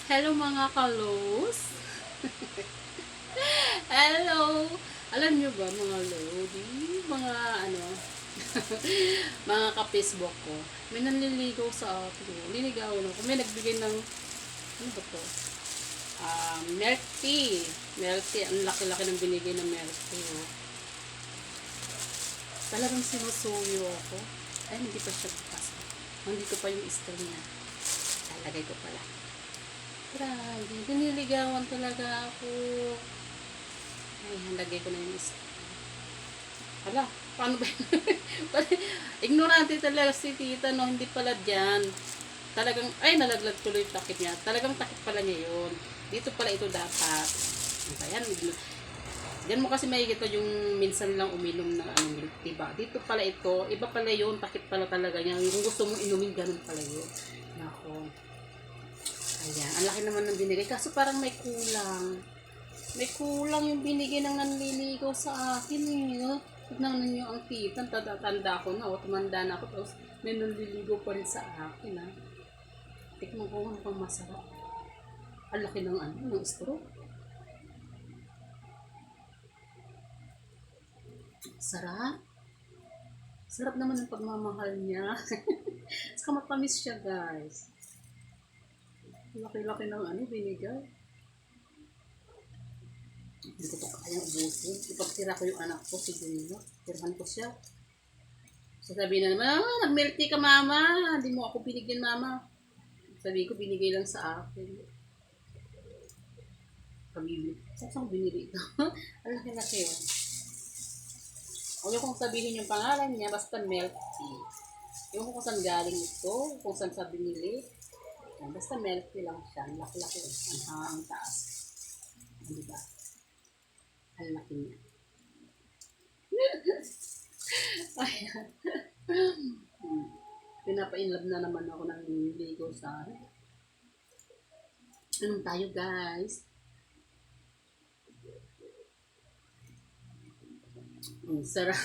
Hello mga kalos. Hello. Alam nyo ba mga lodi, mga ano, mga ka-Facebook ko, may nanliligaw sa akin. Linigawan ako. May nagbigay ng, ano ba to? Milk tea. Milk tea. Ang laki-laki ng binigay ng milk tea. Oh. Talagang sinusuyo ako. Ay, hindi pa siya bukas. Hindi ko pa yung straw niya. Lalagay ko pala. Grabe, diniligawan talaga ako. Ay, lagay ko na yung isa. Hala, paano ba yun? Ignorante talaga si tita, no? Hindi pala dyan. Talagang, ay, nalaglag tuloy yung takip niya. Talagang takip pala niya yun. Dito pala ito dapat. Ayan, diyan mo kasi makikita yung minsan lang uminom ng ano, milk, diba? Dito pala ito, iba pala yun, takip pala talaga niya. Kung gusto mong inumin, ganun pala yun. Nako. Ayan, ang laki naman ng binigay. Kaso parang may kulang. May kulang yung binigay ng nanliligaw sa akin eh. No? Tignan ninyo ang tita. Tanda ko na. O, tumanda na ako. Tapos may nanliligaw pa rin sa akin ha. Tikman ko mukhang masarap. Ang laki ng ano, ng straw. Sarap. Sarap naman ang pagmamahal niya. Saka matamis siya guys. Laki-laki ng ano, binigay. Hindi ko pa kayang ubusin. Ipagtira ko yung anak ko, si Junyo. Tirahan ko siya. Sasabihin na naman, nag-milk tea ka mama. Hindi mo ako binigyan mama. Sabi ko, binigay lang sa akin. Pabibili. Saan binili ito? Ang laki-laki yun. Huwag niyo kong sabihin yung pangalan niya, basta milk tea. Yung kung saan galing ito, kung saan sa binili. Basta milk tea lang siya. Ang laki-laki. Ang taas. Diba? Ang laki niya. Ayan. Pinapa-inlove na naman ako ng ligo sa anong tayo guys. Sarap.